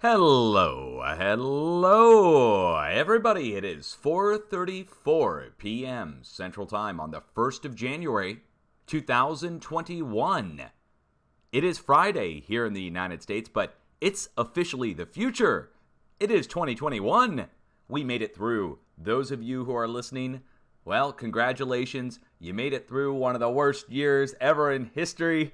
Hello, everybody. It is 4:34 p.m. Central Time on the 1st of January, 2021. It is Friday here in the United States, but it's officially the future. It is 2021. We made it through. Those of you who are listening, well, congratulations. You made it through one of the worst years ever in history.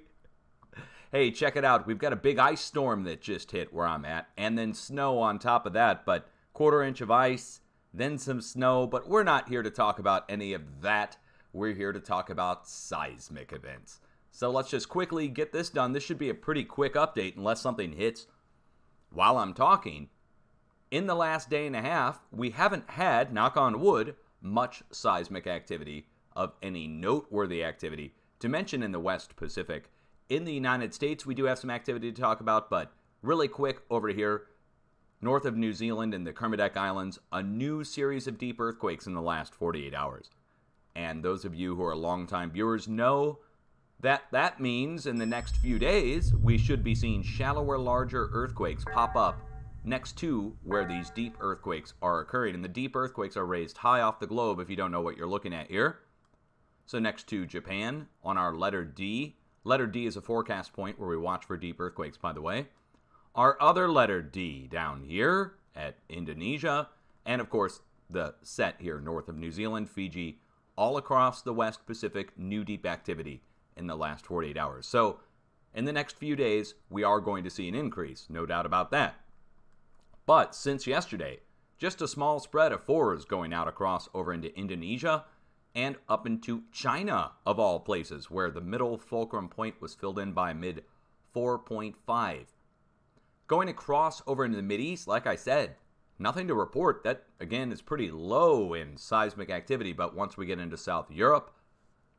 Hey, check it out. We've got a big ice storm that just hit where I'm at, and then snow on top of that, but quarter-inch of ice, then some snow, but we're not here to talk about any of that. We're here to talk about seismic events. So let's just quickly get this done. This should be a pretty quick update unless something hits while I'm talking. In the last day and a half, we haven't had, knock on wood, much seismic activity of any noteworthy activity to mention in the West Pacific. In the United States, we do have some activity to talk about, but really quick over here, north of New Zealand and the Kermadec Islands, a new series of deep earthquakes in the last 48 hours. And those of you who are longtime viewers know that that means in the next few days, we should be seeing shallower, larger earthquakes pop up next to where these deep earthquakes are occurring. And the deep earthquakes are raised high off the globe if you don't know what you're looking at here. So next to Japan on our letter D. Letter D is a forecast point where we watch for deep earthquakes, by the way. Our other letter D down here at Indonesia, and of course the set here north of New Zealand, Fiji, all across the West Pacific, new deep activity in the last 48 hours. So in the next few days, we are going to see an increase, no doubt about that. But since yesterday, just a small spread of fours going out across over into Indonesia, and up into China, of all places, where the middle fulcrum point was filled in by mid 4.5. Going across over into the Mideast, like I said, nothing to report. That, again, is pretty low in seismic activity, but once we get into South Europe,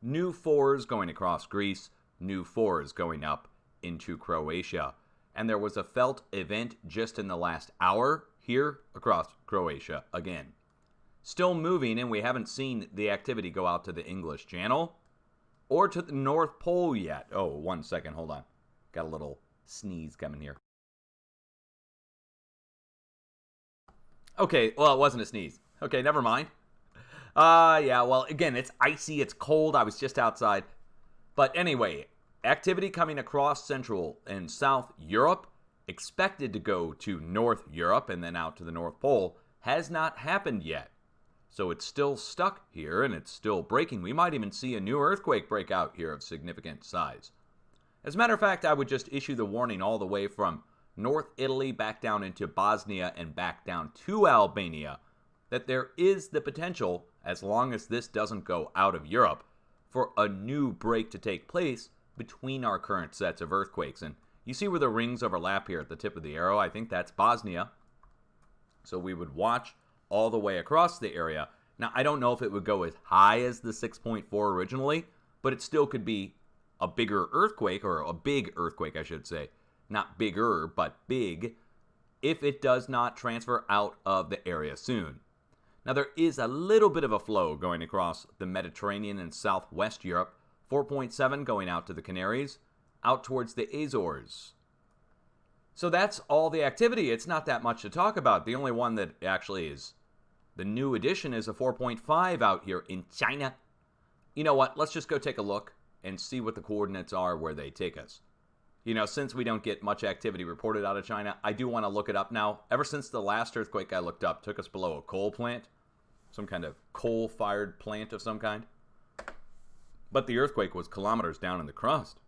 new fours going across Greece, new fours going up into Croatia. And there was a felt event just in the last hour here across Croatia again. Still moving, and we haven't seen the activity go out to the English Channel or to the North Pole yet. Oh, 1 second, hold on. Got a little sneeze coming here. Okay, well, it wasn't a sneeze. Okay, never mind. Yeah, well, again, it's icy, it's cold. I was just outside. But anyway, activity coming across Central and South Europe, expected to go to North Europe and then out to the North Pole, has not happened yet. So it's still stuck here, and it's still breaking. We might even see a new earthquake break out here of significant size. As a matter of fact, I would just issue the warning all the way from North Italy back down into Bosnia and back down to Albania that there is the potential, as long as this doesn't go out of Europe, for a new break to take place between our current sets of earthquakes. And you see where the rings overlap here at the tip of the arrow? I think that's Bosnia. So we would watch all the way across the area. Now, I don't know if it would go as high as the 6.4 originally, but it still could be a bigger earthquake, or a big earthquake, I should say. Not bigger, but big, if it does not transfer out of the area soon. Now, there is a little bit of a flow going across the Mediterranean and southwest Europe, 4.7 going out to the Canaries, out towards the Azores. So that's all the activity. It's not that much to talk about. The only one that actually is the new addition is a 4.5 out here in China. You know what? Let's just go take a look and see what the coordinates are where they take us. You know, since we don't get much activity reported out of China, I do want to look it up now. Ever since the last earthquake I looked up took us below a coal plant, some kind of coal-fired plant of some kind. But the earthquake was kilometers down in the crust.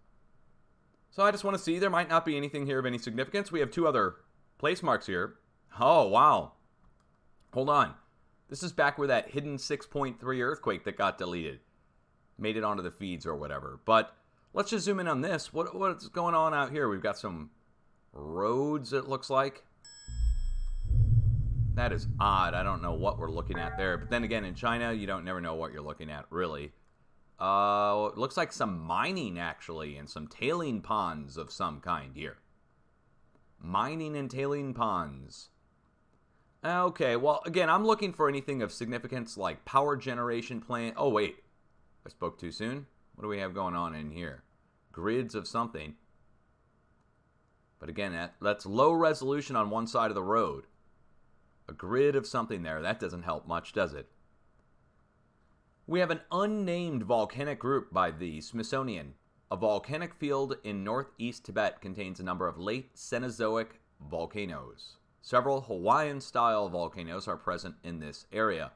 So I just want to see. There might not be anything here of any significance. We have two other place marks here. Oh, wow. Hold on. This is back where that hidden 6.3 earthquake that got deleted made it onto the feeds or whatever. But let's just zoom in on this. What's going on out here? We've got some roads, it looks like. That is odd. I don't know what we're looking at there. But then again, in China, you don't never know what you're looking at, really. It looks like some mining, actually, and some tailing ponds of some kind here. Mining and tailing ponds. Okay, well, again, I'm looking for anything of significance like power generation plant. Oh, wait. I spoke too soon. What do we have going on in here? Grids of something. But again, that's low resolution on one side of the road. A grid of something there. That doesn't help much, does it? We have an unnamed volcanic group by the Smithsonian. A volcanic field in northeast Tibet contains a number of late Cenozoic volcanoes. Several Hawaiian-style volcanoes are present in this area.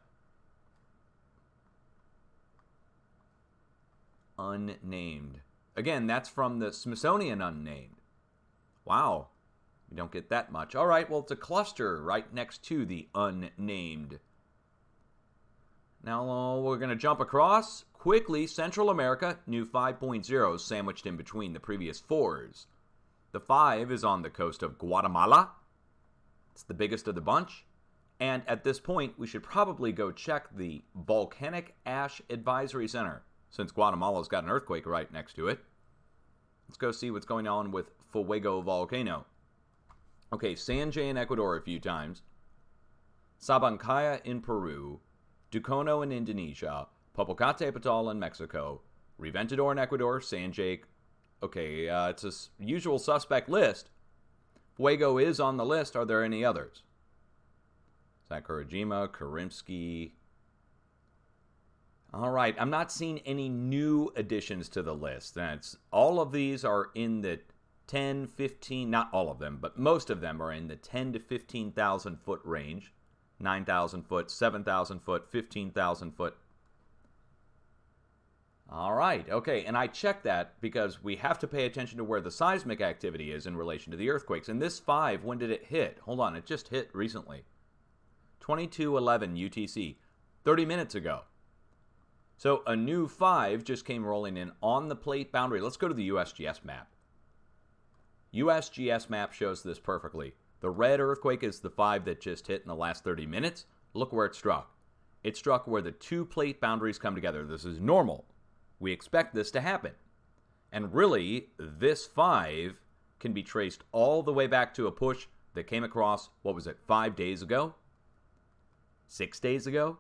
Unnamed. Again, that's from the Smithsonian unnamed. Wow. We don't get that much. All right, well, it's a cluster right next to the unnamed. Now we're going to jump across quickly. Central America, new 5.0 sandwiched in between the previous 4s. The 5 is on the coast of Guatemala. It's the biggest of the bunch. And at this point, we should probably go check the Volcanic Ash Advisory Center, since Guatemala's got an earthquake right next to it. Let's go see what's going on with Fuego Volcano. Okay, Sanjay in Ecuador a few times. Sabancaya in Peru. Ducono in Indonesia. Popocatépetl in Mexico. Reventador in Ecuador. Sanjay. Okay, it's a usual suspect list. Fuego is on the list. Are there any others? Sakurajima, Karimsky. All right, I'm not seeing any new additions to the list. All of these are in the 10, 15, not all of them, but most of them are in the 10 to 15,000 foot range. 9,000 foot, 7,000 foot, 15,000 foot. All right, okay, and I checked that because we have to pay attention to where the seismic activity is in relation to the earthquakes. And this 5, when did it hit? Hold on, it just hit recently. 2211 UTC, 30 minutes ago. So a new 5 just came rolling in on the plate boundary. Let's go to the USGS map. USGS map shows this perfectly. The red earthquake is the 5 that just hit in the last 30 minutes. Look where it struck. It struck where the 2 plate boundaries come together. This is normal. We expect this to happen. And really, this 5 can be traced all the way back to a push that came across, 5 days ago? 6 days ago?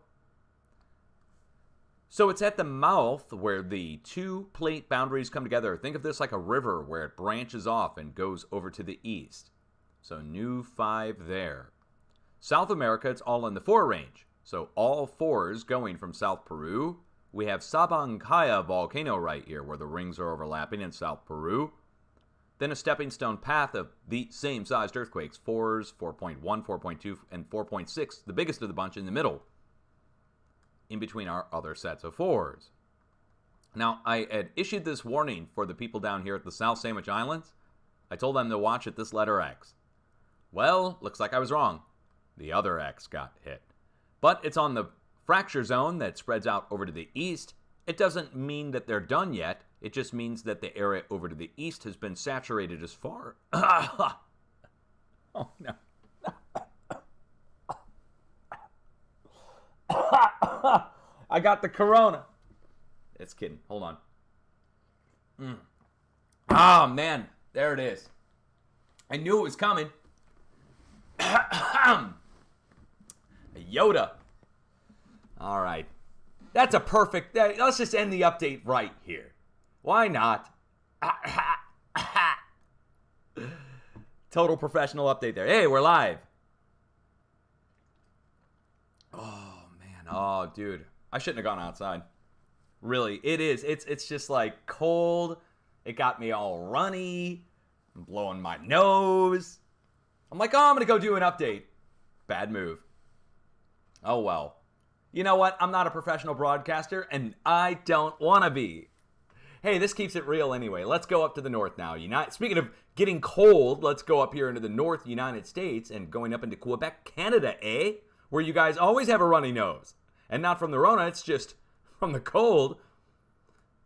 So it's at the mouth where the 2 plate boundaries come together. Think of this like a river where it branches off and goes over to the east. So new 5 there. South America, it's all in the 4 range. So all 4s going from South Peru. We have Sabancaya volcano right here where the rings are overlapping in South Peru. Then a stepping stone path of the same sized earthquakes. 4s, 4.1, 4.2, and 4.6, the biggest of the bunch in the middle, in between our other sets of 4s. Now, I had issued this warning for the people down here at the South Sandwich Islands. I told them to watch at this letter X. Well, looks like I was wrong. The other X got hit. But it's on the fracture zone that spreads out over to the east. It doesn't mean that they're done yet. It just means that the area over to the east has been saturated as far. Oh, no. I got the corona. It's kidding. Hold on. Oh, man. There it is. I knew it was coming. Yoda. All right. That's a perfect... Let's just end the update right here. Why not? Total professional update there. Hey, we're live. Oh, man. Oh, dude. I shouldn't have gone outside. Really, it is. It's just like cold. It got me all runny. I'm blowing my nose. I'm like, I'm going to go do an update. Bad move. Oh, well. You know what? I'm not a professional broadcaster, and I don't want to be. Hey, this keeps it real anyway. Let's go up to the north now. Speaking of getting cold, let's go up here into the North United States and going up into Quebec, Canada, eh? Where you guys always have a runny nose. And not from the Rona, it's just from the cold.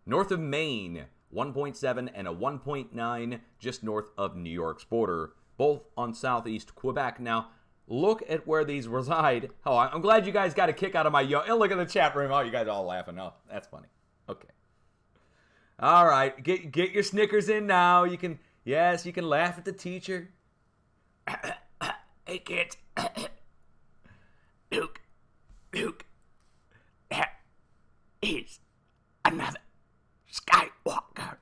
North of Maine, 1.7 and a 1.9 just north of New York's border, both on southeast Quebec. Now, look at where these reside. Oh, I'm glad you guys got a kick out of my oh, look at the chat room. Oh, you guys all laughing. Oh, that's funny. Okay. All right, get your Snickers in now. You can laugh at the teacher. Hey, kids. Luke, that is another Skywalker.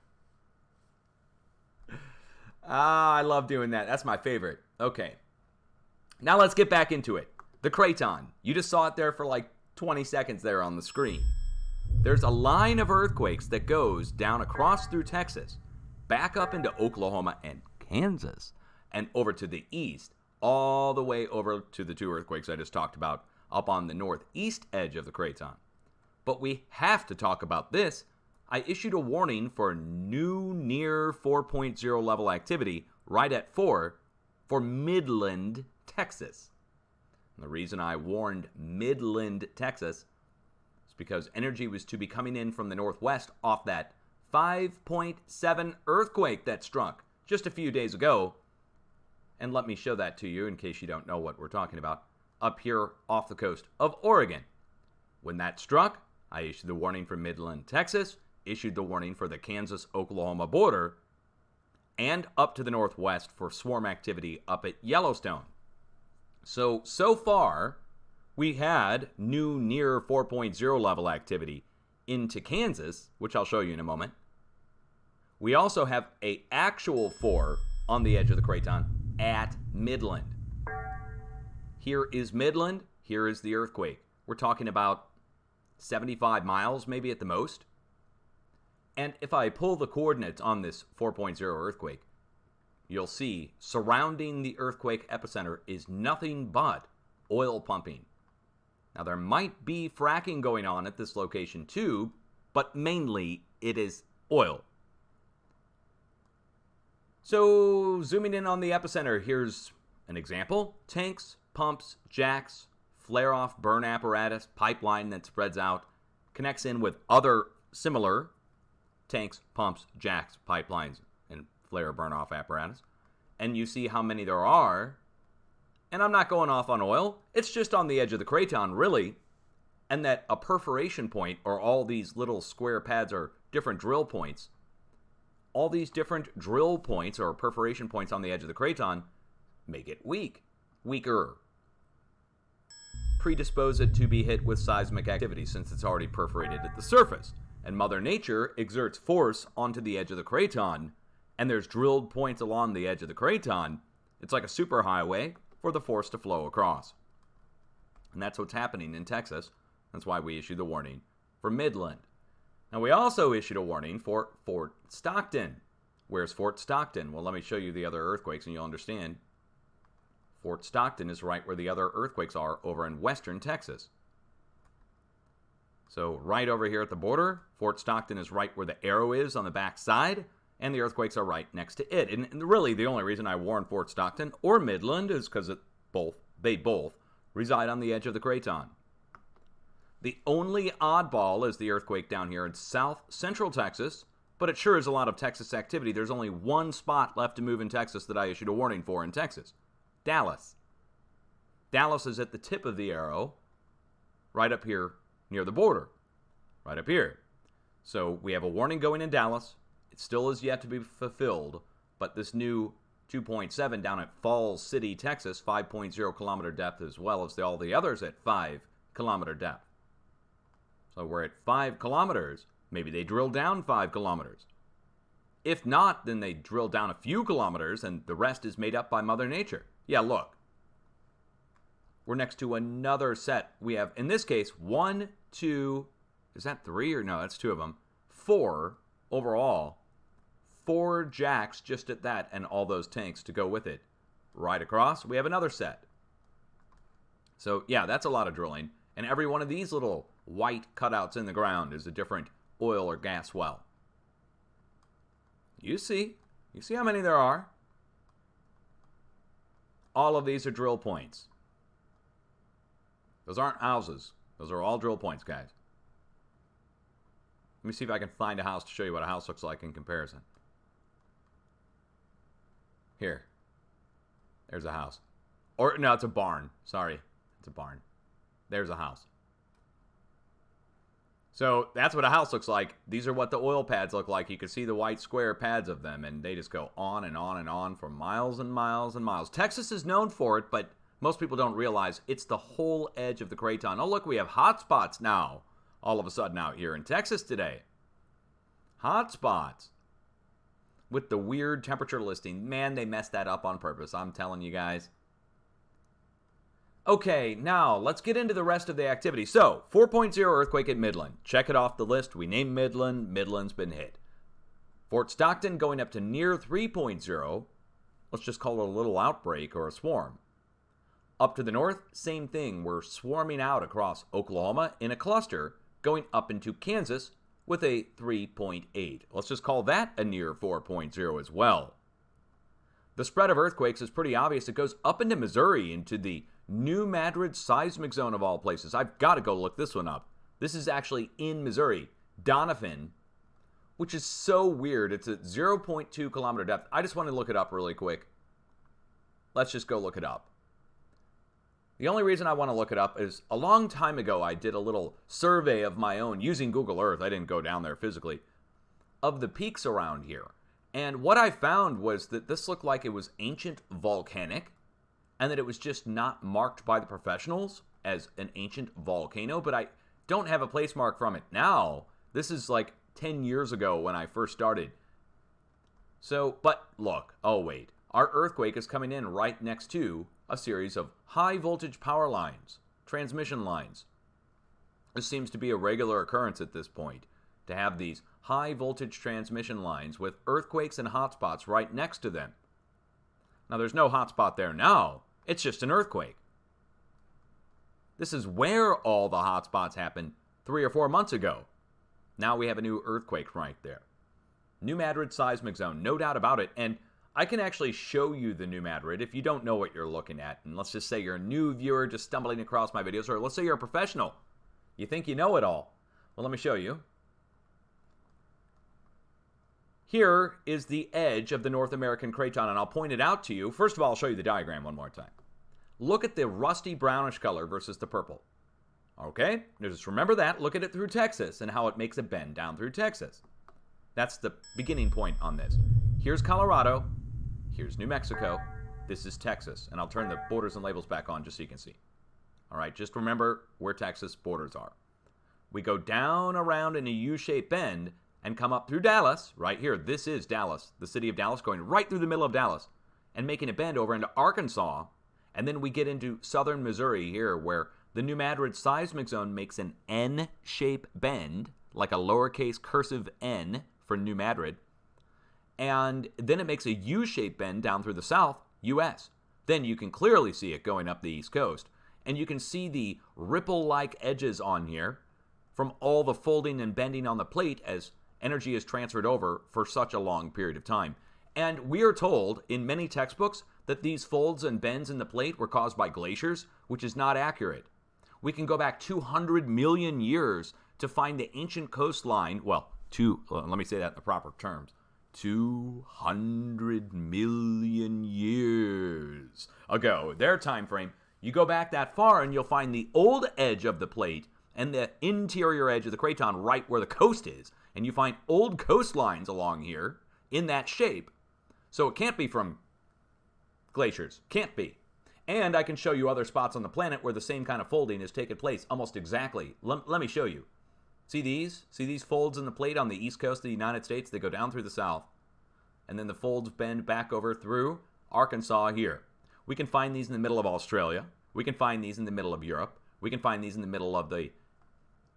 I love doing that. That's my favorite. Okay. Now let's get back into it. The Craton. You just saw it there for like 20 seconds there on the screen. There's a line of earthquakes that goes down across through Texas, back up into Oklahoma and Kansas, and over to the east, all the way over to the two earthquakes I just talked about up on the northeast edge of the Craton. But we have to talk about this. I issued a warning for new near 4.0 level activity right at 4 for Midland, Texas. And the reason I warned Midland, Texas is because energy was to be coming in from the northwest off that 5.7 earthquake that struck just a few days ago. And let me show that to you in case you don't know what we're talking about. Up here off the coast of Oregon. When that struck, I issued the warning for Midland, Texas, issued the warning for the Kansas-Oklahoma border, and up to the northwest for swarm activity up at Yellowstone. So far, we had new near 4.0 level activity into Kansas, which I'll show you in a moment. We also have an actual 4 on the edge of the Craton at Midland. Here is Midland. Here is the earthquake. We're talking about 75 miles maybe at the most. And if I pull the coordinates on this 4.0 earthquake, you'll see surrounding the earthquake epicenter is nothing but oil pumping. Now, there might be fracking going on at this location too, but mainly it is oil. So, zooming in on the epicenter, here's an example. Tanks, pumps, jacks, flare-off burn apparatus, pipeline that spreads out, connects in with other similar tanks, pumps, jacks, pipelines, and flare burn-off apparatus. And you see how many there are. And I'm not going off on oil. It's just on the edge of the Craton, really. And that a perforation point, or all these little square pads are different drill points. All these different drill points or perforation points on the edge of the Craton make it weaker. Predispose it to be hit with seismic activity since it's already perforated at the surface. And Mother Nature exerts force onto the edge of the Craton, and there's drilled points along the edge of the Craton. It's like a superhighway for the force to flow across. And that's what's happening in Texas. That's why we issued the warning for Midland. Now, we also issued a warning for Fort Stockton. Where's Fort Stockton? Well, let me show you the other earthquakes and you'll understand. Fort Stockton is right where the other earthquakes are over in western Texas. So right over here at the border, Fort Stockton is right where the arrow is on the back side, and the earthquakes are right next to it. And really, the only reason I warned Fort Stockton or Midland is because they both reside on the edge of the Craton. The only oddball is the earthquake down here in south central Texas, but it sure is a lot of Texas activity. There's only one spot left to move in Texas that I issued a warning for in Texas. Dallas. Dallas is at the tip of the arrow, right up here near the border. Right up here. So we have a warning going in Dallas. It still is yet to be fulfilled, but this new 2.7 down at Falls City, Texas, 5.0 kilometer depth, as well as all the others at 5 kilometer depth. So we're at 5 kilometers. Maybe they drill down 5 kilometers. If not, then they drill down a few kilometers and the rest is made up by Mother Nature. Yeah, look. We're next to another set. We have, in this case, 1, 2, is that 3 or no, that's 2 of them. 4 overall. 4 jacks just at that and all those tanks to go with it. Right across, we have another set. So, yeah, that's a lot of drilling. And every one of these little white cutouts in the ground is a different oil or gas well. You see how many there are? All of these are drill points. Those aren't houses. Those are all drill points, guys. Let me see if I can find a house to show you what a house looks like in comparison. Here. There's a house. Or, no, it's a barn. Sorry. It's a barn. There's a house. So that's what a house looks like. These are what the oil pads look like. You can see the white square pads of them, and they just go on and on and on for miles and miles and miles. Texas is known for it, but most people don't realize it's the whole edge of the Craton. Oh, look, we have hot spots now, all of a sudden out here in Texas today. Hot spots. with the weird temperature listing. Man, they messed that up on purpose, I'm telling you guys. Okay, now let's get into the rest of the activity. So, 4.0 earthquake at Midland. Check it off the list. We named Midland. Midland's been hit. Fort Stockton going up to near 3.0. Let's just call it a little outbreak or a swarm. Up to the north, same thing. We're swarming out across Oklahoma in a cluster going up into Kansas with a 3.8. Let's just call that a near 4.0 as well. The spread of earthquakes is pretty obvious. It goes up into Missouri, into the New Madrid seismic zone of all places. I've got to go look this one up. This is actually in Missouri. Doniphan, which is so weird. It's at 0.2 kilometer depth. I just want to look it up really quick. Let's just go look it up. The only reason I want to look it up is a long time ago I did a little survey of my own using Google Earth. I didn't go down there physically. Of the peaks around here. And what I found was that this looked like it was ancient volcanic and that it was just not marked by the professionals as an ancient volcano. But I don't have a place mark from it now. This is like 10 years ago when I first started. So, but look, oh wait. Our earthquake is coming in right next to a series of high voltage power lines, transmission lines. This seems to be a regular occurrence at this point, to have these high voltage transmission lines with earthquakes and hotspots right next to them. Now there's no hotspot there now, it's just an earthquake. This is where all the hotspots happened 3 or 4 months ago. Now we have a new earthquake right there. New Madrid seismic zone, no doubt about it. And I can actually show you the New Madrid if you don't know what you're looking at. And let's just say you're a new viewer just stumbling across my videos, or let's say you're a professional. You think you know it all. Well, let me show you. Here is the edge of the North American craton, and I'll point it out to you. First of all, I'll show you the diagram one more time. Look at the rusty brownish color versus the purple. Okay, just remember that. Look at it through Texas and how it makes a bend down through Texas. That's the beginning point on this. Here's Colorado. Here's New Mexico. This is Texas. And I'll turn the borders and labels back on just so you can see. All right, just remember where Texas borders are. We go down around in a U-shaped bend and come up through Dallas, right here. This is Dallas, the city of Dallas, going right through the middle of Dallas and making a bend over into Arkansas. And then we get into southern Missouri here, where the New Madrid seismic zone makes an N-shaped bend, like a lowercase cursive N for New Madrid. And then it makes a U-shaped bend down through the south, U.S. Then you can clearly see it going up the East Coast. And you can see the ripple-like edges on here from all the folding and bending on the plate as energy is transferred over for such a long period of time. And we are told in many textbooks that these folds and bends in the plate were caused by glaciers, which is not accurate. We can go back 200 million years to find the ancient coastline, let me say that in the proper terms. 200 million years ago, their time frame. You go back that far and you'll find the old edge of the plate and the interior edge of the craton right where the coast is. And you find old coastlines along here in that shape. So it can't be from glaciers. Can't be. And I can show you other spots on the planet where the same kind of folding has taken place almost exactly. Let me show you. See these? See these folds in the plate on the east coast of the United States? They go down through the south. And then the folds bend back over through Arkansas here. We can find these in the middle of Australia. We can find these in the middle of Europe. We can find these in the middle of the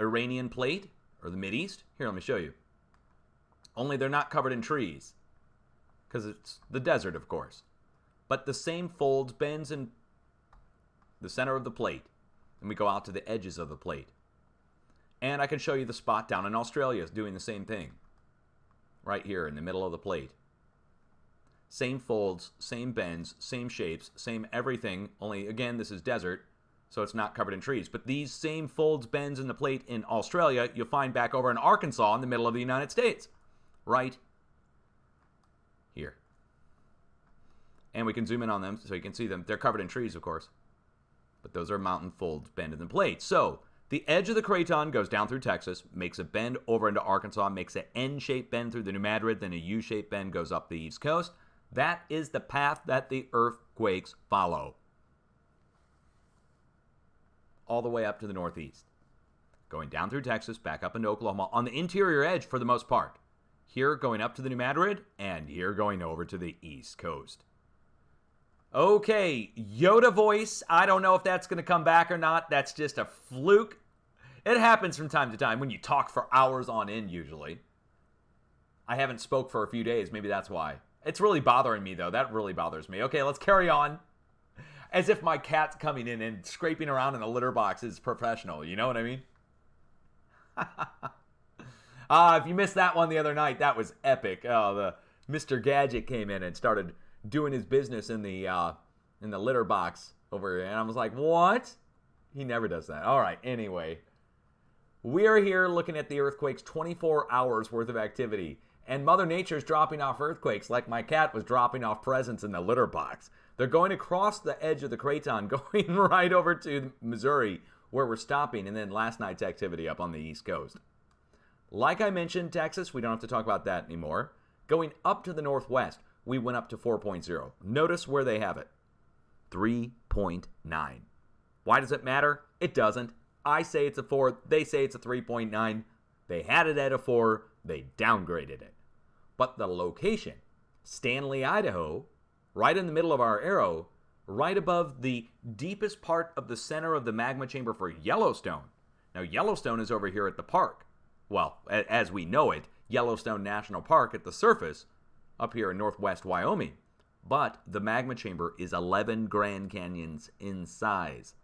Iranian plate or the Mideast. Here, let me show you. Only they're not covered in trees because it's the desert, of course. But the same folds, bends in the center of the plate. And we go out to the edges of the plate. And I can show you the spot down in Australia is doing the same thing. Right here in the middle of the plate. Same folds, same bends, same shapes, same everything. Only, again, this is desert, so it's not covered in trees. But these same folds, bends in the plate in Australia, you'll find back over in Arkansas in the middle of the United States. Right here. And we can zoom in on them so you can see them. They're covered in trees, of course. But those are mountain folds, bend in the plate. So the edge of the craton goes down through Texas, makes a bend over into Arkansas, makes an N-shaped bend through the New Madrid, then a U-shaped bend goes up the East Coast. That is the path that the earthquakes follow. All the way up to the northeast. Going down through Texas, back up into Oklahoma, on the interior edge for the most part. here going up to the New Madrid, and here going over to the East Coast. Okay, Yoda voice. I don't know if that's going to come back or not. That's just a fluke. It happens from time to time when you talk for hours on end, usually. I haven't spoke for a few days. Maybe that's why. It's really bothering me, though. That really bothers me. Okay, let's carry on. As if my cat's coming in and scraping around in the litter box is professional. You know what I mean? If you missed that one the other night, that was epic. The Mr. Gadget came in and started doing his business in the litter box over here. And I was like, what? He never does that. All right, anyway. We're here looking at the earthquake's 24 hours worth of activity. And Mother Nature's dropping off earthquakes like my cat was dropping off presents in the litter box. They're going across the edge of the craton, going right over to Missouri, where we're stopping, and then last night's activity up on the East Coast. Like I mentioned, Texas, we don't have to talk about that anymore. Going up to the northwest, we went up to 4.0. Notice where they have it. 3.9. Why does it matter? It doesn't. I say it's a 4. They say it's a 3.9. They had it at a 4. They downgraded it. But the location, Stanley, Idaho, right in the middle of our arrow, right above the deepest part of the center of the magma chamber for Yellowstone. Now, Yellowstone is over here at the park. Well, as we know it, Yellowstone National Park at the surface, up here in northwest Wyoming. But the magma chamber is 11 Grand Canyons in size.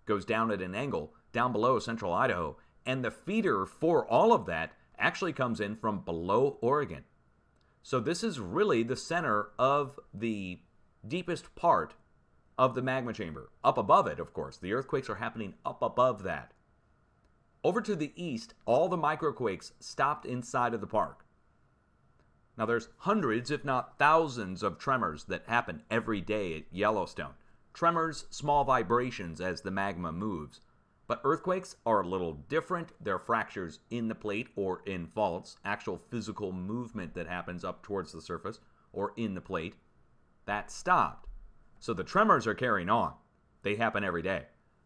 Goes down at an angle down below central Idaho, and the feeder for all of that actually comes in from below Oregon. So this is really the center of the deepest part of the magma chamber. Up above it, of course. The earthquakes are happening up above that. Over to the east, all the microquakes stopped inside of the park. Now there's hundreds, if not thousands, of tremors that happen every day at Yellowstone. Tremors, small vibrations as the magma moves. But earthquakes are a little different. They're fractures in the plate or in faults, actual physical movement that happens up towards the surface or in the plate. That stopped. So the tremors are carrying on. They happen every day.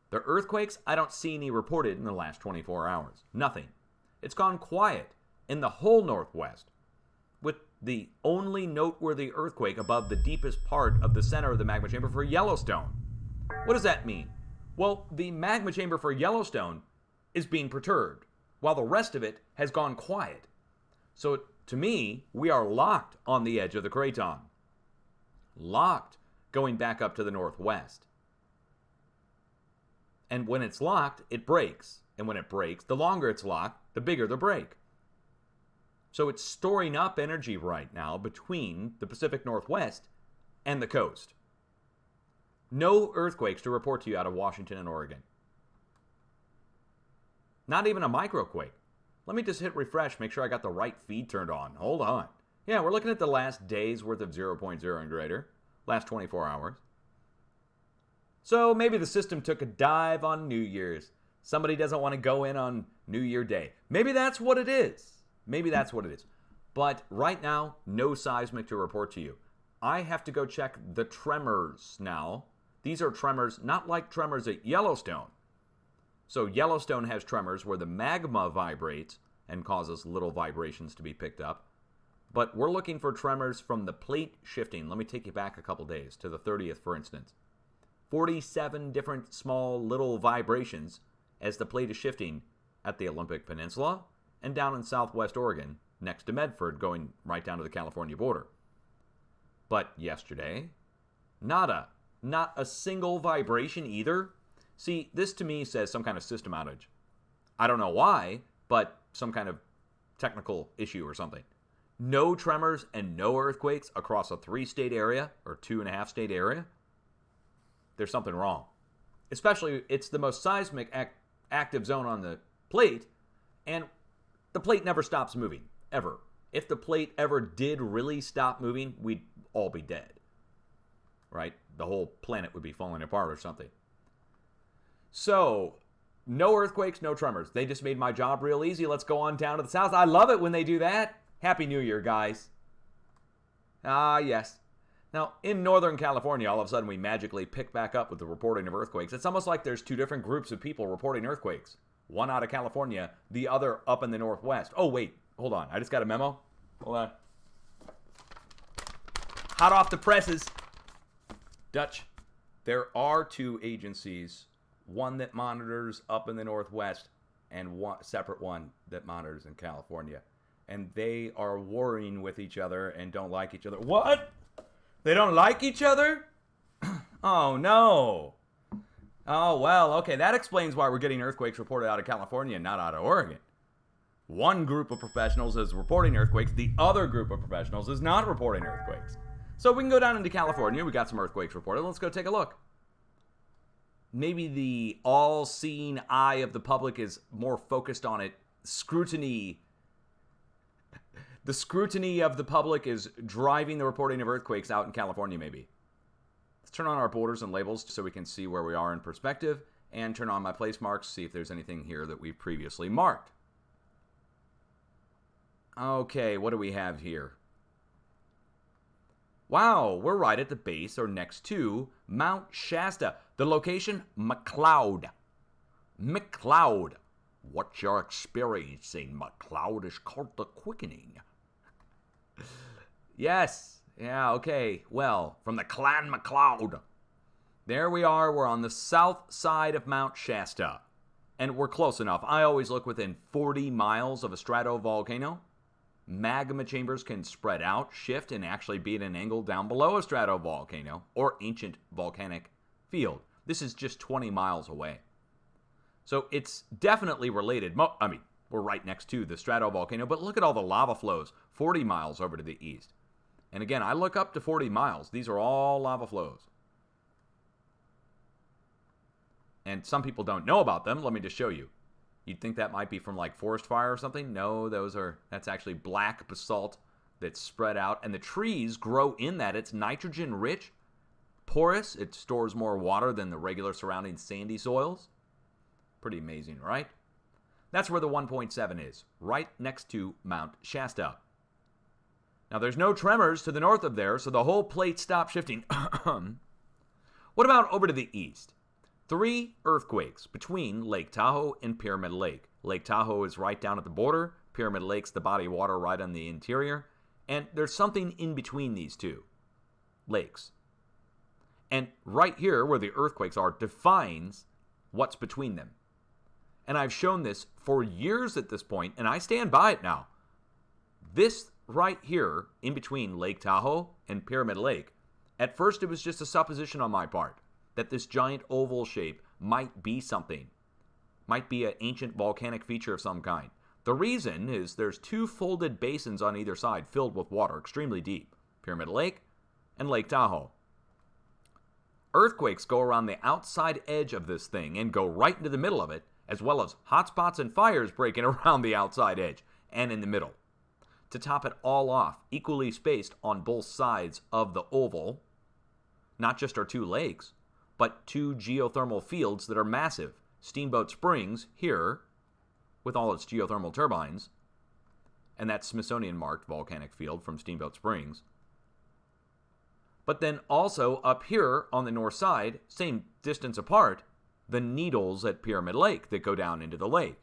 The earthquakes, I don't see any reported in the last 24 hours. Nothing. It's gone quiet in the whole Northwest, with the only noteworthy earthquake above the deepest part of the center of the magma chamber for Yellowstone. What does that mean? Well, the magma chamber for Yellowstone is being perturbed, while the rest of it has gone quiet. So, to me, we are locked on the edge of the craton. Locked going back up to the northwest. And when it's locked, it breaks. And when it breaks, the longer it's locked, the bigger the break. So it's storing up energy right now between the Pacific Northwest and the coast. No earthquakes to report to you out of Washington and Oregon. Not even a microquake. Let me just hit refresh, make sure I got the right feed turned on. Hold on. Yeah, we're looking at the last day's worth of 0.0 and greater. Last 24 hours. So maybe the system took a dive on New Year's. Somebody doesn't want to go in on New Year Day. Maybe that's what it is. Maybe that's what it is. But right now, no seismic to report to you. I have to go check the tremors now. These are tremors not like tremors at Yellowstone. So Yellowstone has tremors where the magma vibrates and causes little vibrations to be picked up. But we're looking for tremors from the plate shifting. Let me take you back a couple days to the 30th, for instance. 47 different small little vibrations as the plate is shifting at the Olympic Peninsula and down in southwest Oregon next to Medford, going right down to the California border. But yesterday, nada. Not a single vibration either. See, this to me says some kind of system outage. I don't know why, but some kind of technical issue or something. No tremors and no earthquakes across a 3-state area or 2.5-state area. There's something wrong. Especially, it's the most seismic active zone on the plate, and the plate never stops moving, ever. If the plate ever did really stop moving, we'd all be dead. Right? The whole planet would be falling apart or something. So, no earthquakes, no tremors. They just made my job real easy. Let's go on down to the south. I love it when they do that. Happy New Year, guys. Ah, yes. Now, in Northern California, all of a sudden we magically pick back up with the reporting of earthquakes. It's almost like there's two different groups of people reporting earthquakes. One out of California, the other up in the Northwest. Oh, wait. Hold on. I just got a memo. Hold on. Hot off the presses. Dutch. There are two agencies, one that monitors up in the Northwest and one separate one that monitors in California. And they are warring with each other and don't like each other. What? They don't like each other? Oh, no. Oh, well, okay. That explains why we're getting earthquakes reported out of California and not out of Oregon. One group of professionals is reporting earthquakes. The other group of professionals is not reporting earthquakes. So we can go down into California. We got some earthquakes reported. Let's go take a look. Maybe the all-seeing eye of the public is more focused on it. Scrutiny. The scrutiny of the public is driving the reporting of earthquakes out in California, maybe. Let's turn on our borders and labels so we can see where we are in perspective, and turn on my place marks, see if there's anything here that we've previously marked. Okay, what do we have here? Wow, we're right at the base or next to Mount Shasta. The location, McCloud. McCloud. What you're experiencing, McCloud, is called the quickening. Yes. Yeah, okay. Well, from the Clan McCloud. There we are. We're on the south side of Mount Shasta. And we're close enough. I always look within 40 miles of a stratovolcano. Magma chambers can spread out, shift, and actually be at an angle down below a stratovolcano or ancient volcanic field. This is just 20 miles away. So it's definitely related. I mean, we're right next to the stratovolcano, but look at all the lava flows 40 miles over to the east. And again, I look up to 40 miles. These are all lava flows. And some people don't know about them. Let me just show you. You'd think that might be from like forest fire or something. No, that's actually black basalt that's spread out. And the trees grow in that. It's nitrogen rich, porous. It stores more water than the regular surrounding sandy soils. Pretty amazing, right? That's where the 1.7 is, right next to Mount Shasta. Now, there's no tremors to the north of there, so the whole plate stopped shifting. What about over to the east? 3 earthquakes between Lake Tahoe and Pyramid Lake. Lake Tahoe is right down at the border. Pyramid Lake's the body of water right on the interior. And there's something in between these two lakes. And right here, where the earthquakes are, defines what's between them. And I've shown this for years at this point, and I stand by it now. This right here, in between Lake Tahoe and Pyramid Lake, at first it was just a supposition on my part that this giant oval shape might be something, might be an ancient volcanic feature of some kind. The reason is there's 2 folded basins on either side filled with water, extremely deep, Pyramid Lake and Lake Tahoe. Earthquakes go around the outside edge of this thing and go right into the middle of it, as well as hotspots and fires breaking around the outside edge and in the middle. To top it all off, equally spaced on both sides of the oval, not just our 2 lakes, but 2 geothermal fields that are massive. Steamboat Springs here, with all its geothermal turbines, and that Smithsonian-marked volcanic field from Steamboat Springs. But then also up here on the north side, same distance apart, the Needles at Pyramid Lake that go down into the lake.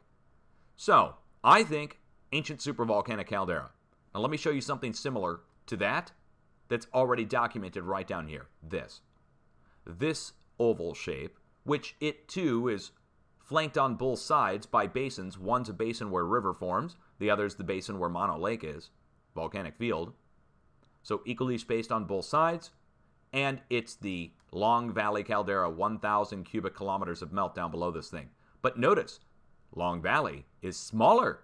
So, I think ancient supervolcanic caldera. Now let me show you something similar to that that's already documented right down here. This oval shape, which it too is flanked on both sides by basins. One's a basin where river forms, the other's the basin where Mono Lake is, volcanic field. So equally spaced on both sides, and it's the Long Valley caldera, 1,000 cubic kilometers of melt down below this thing. But notice, Long Valley is smaller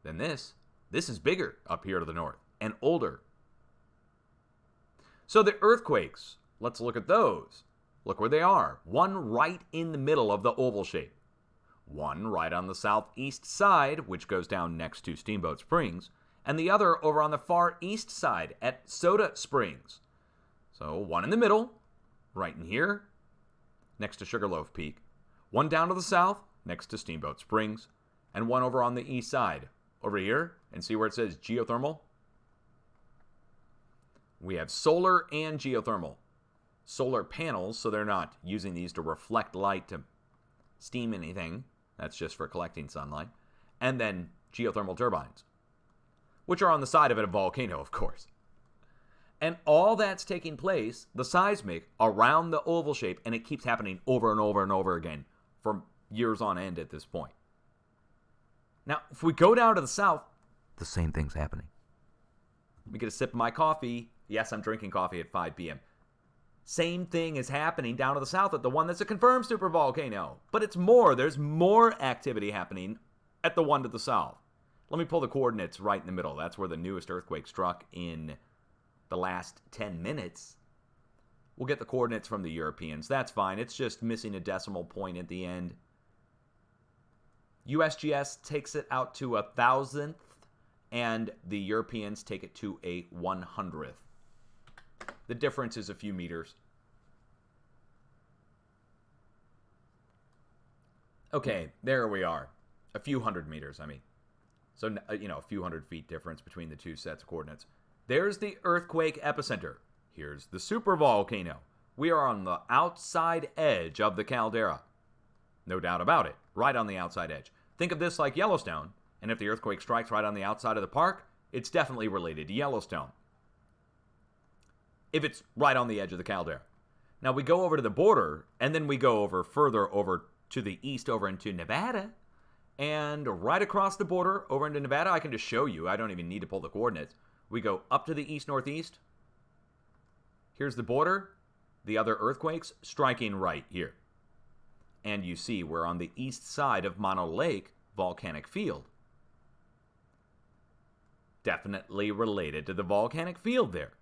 than this. This is bigger up here to the north and older. So the earthquakes, let's look at those. Look where they are. One right in the middle of the oval shape. One right on the southeast side, which goes down next to Steamboat Springs, and the other over on the far east side at Soda Springs. So one in the middle, right in here, next to Sugarloaf Peak. One down to the south, next to Steamboat Springs, and one over on the east side. Over here, and see where it says geothermal? We have solar and geothermal. Solar panels, so they're not using these to reflect light to steam anything. That's just for collecting sunlight. And then geothermal turbines. which are on the side of a volcano, of course. And all that's taking place, the seismic, around the oval shape, and it keeps happening over and over and over again for years on end at this point. Now, if we go down to the south, the same thing's happening. Let me get a sip of my coffee. Yes, I'm drinking coffee at 5 p.m. Same thing is happening down to the south at the one that's a confirmed supervolcano. But it's more. There's more activity happening at the one to the south. Let me pull the coordinates right in the middle. That's where the newest earthquake struck in the last 10 minutes. We'll get the coordinates from the Europeans. That's fine. It's just missing a decimal point at the end. USGS takes it out to 1,000th, and the Europeans take it to a 100th. The difference is a few meters. Okay, there we are. A few hundred meters, I mean. So, a few hundred feet difference between the two sets of coordinates. There's the earthquake epicenter. Here's the supervolcano. We are on the outside edge of the caldera. No doubt about it, right on the outside edge. Think of this like Yellowstone, and if the earthquake strikes right on the outside of the park, it's definitely related to Yellowstone. If it's right on the edge of the caldera. Now we go over to the border, and then we go over further over to the east, over into Nevada, and right across the border over into Nevada, I can just show you. I don't even need to pull the coordinates. We go up to the east-northeast. Here's the border. The other earthquakes striking right here. And you see we're on the east side of Mono Lake volcanic field. Definitely related to the volcanic field there.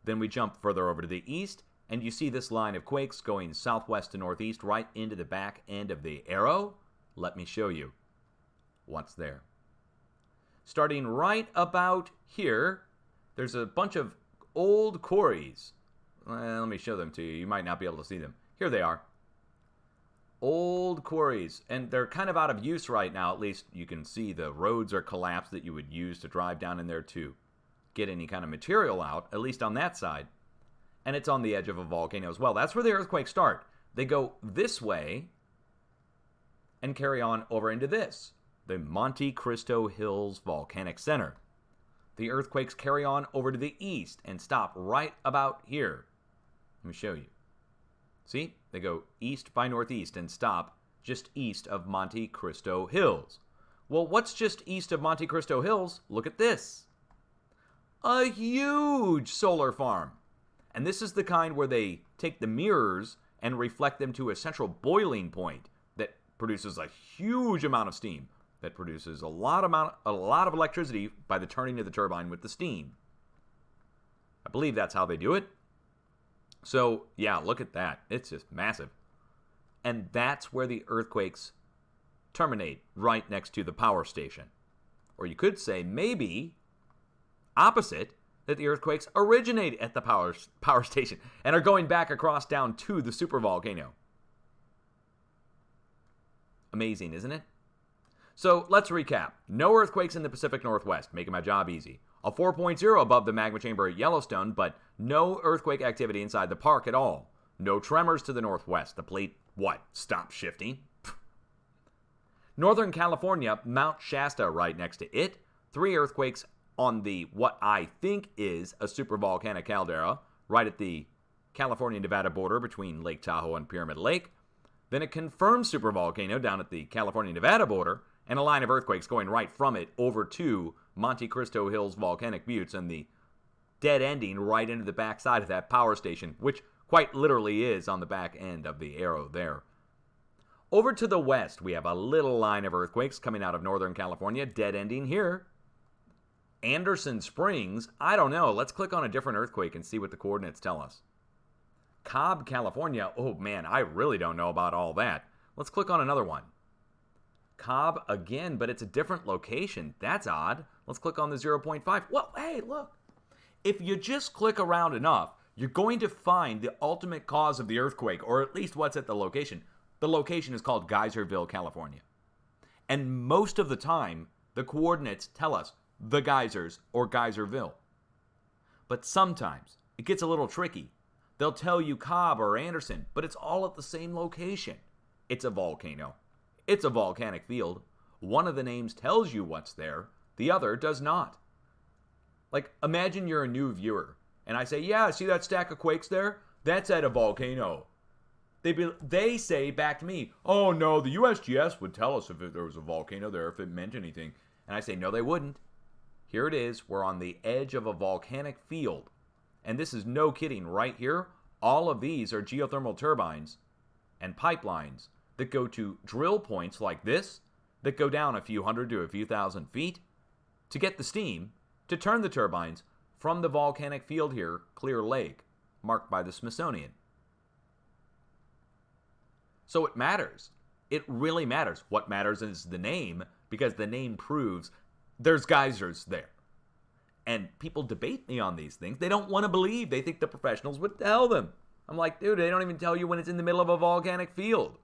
Then we jump further over to the east, and you see this line of quakes going southwest to northeast right into the back end of the arrow. Let me show you what's there. Starting right about here, there's a bunch of old quarries. Let me show them to you. You might not be able to see them. Here they are. Old quarries, and they're kind of out of use right now. At least you can see the roads are collapsed that you would use to drive down in there to get any kind of material out, at least on that side. And it's on the edge of a volcano as well. That's where the earthquakes start. They go this way and carry on over into this, the Monte Cristo Hills Volcanic Center. The earthquakes carry on over to the east and stop right about here. Let me show you. See? They go east by northeast and stop just east of Monte Cristo Hills. Well, what's just east of Monte Cristo Hills? Look at this. A huge solar farm. And this is the kind where they take the mirrors and reflect them to a central boiling point that produces a huge amount of steam, that produces a lot of electricity by the turning of the turbine with the steam. I believe that's how they do it. So, yeah, look at that. It's just massive. And that's where the earthquakes terminate, right next to the power station. Or you could say, maybe, opposite, that the earthquakes originate at the power station and are going back across down to the supervolcano. Amazing, isn't it? So, let's recap. No earthquakes in the Pacific Northwest, making my job easy. A 4.0 above the magma chamber at Yellowstone, but no earthquake activity inside the park at all. No tremors to the northwest. The plate, stopped shifting? Northern California, Mount Shasta right next to it. 3 earthquakes on the, what I think is a supervolcanic caldera, right at the California-Nevada border between Lake Tahoe and Pyramid Lake. Then a confirmed supervolcano down at the California-Nevada border, and a line of earthquakes going right from it over to Monte Cristo Hills Volcanic Buttes and the dead ending right into the backside of that power station, which quite literally is on the back end of the arrow there. Over to the west, we have a little line of earthquakes coming out of Northern California, dead ending here. Anderson Springs, I don't know. Let's click on a different earthquake and see what the coordinates tell us. Cobb, California, oh man, I really don't know about all that. Let's click on another one. Cobb again, but it's a different location. That's odd. Let's click on the 0.5. Well, hey, look. If you just click around enough, you're going to find the ultimate cause of the earthquake, or at least what's at the location. The location is called Geyserville, California. And most of the time, the coordinates tell us the geysers or Geyserville. But sometimes it gets a little tricky. They'll tell you Cobb or Anderson, but it's all at the same location. It's a volcano. It's a volcanic field. One of the names tells you what's there, the other does not. Like, imagine you're a new viewer, and I say, yeah, see that stack of quakes there? That's at a volcano. They say back to me, oh no, the USGS would tell us if there was a volcano there, if it meant anything. And I say, no, they wouldn't. Here it is. We're on the edge of a volcanic field. And this is no kidding. Right here, all of these are geothermal turbines and pipelines that go to drill points like this that go down a few hundred to a few thousand feet to get the steam to turn the turbines from the volcanic field here, Clear Lake, marked by the Smithsonian. So it matters. It really matters. What matters is the name, because the name proves there's geysers there. And people debate me on these things. They don't want to believe. They think the professionals would tell them. I'm like, dude, they don't even tell you when it's in the middle of a volcanic field.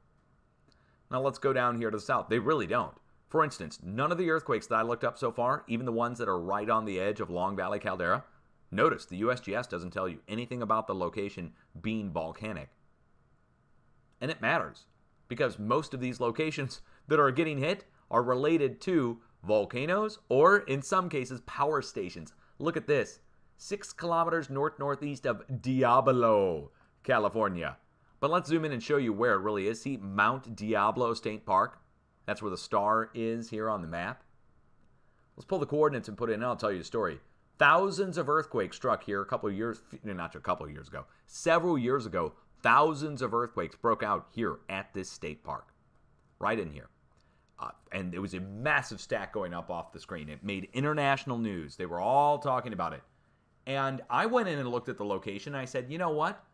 Now let's go down here to the south. They really don't. For instance, none of the earthquakes that I looked up so far, even the ones that are right on the edge of Long Valley Caldera, notice the USGS doesn't tell you anything about the location being volcanic. And it matters, because most of these locations that are getting hit are related to volcanoes or, in some cases, power stations. Look at this. 6 kilometers northeast of Diablo, California. But let's zoom in and show you where it really is. See Mount Diablo State Park? That's where the star is here on the map. Let's pull the coordinates and put it in, and I'll tell you the story. Thousands of earthquakes struck here several years ago. Thousands of earthquakes broke out here at this state park, right in here. And it was a massive stack going up off the screen. It made international news. They were all talking about it. And I went in and looked at the location, and I said, you know what?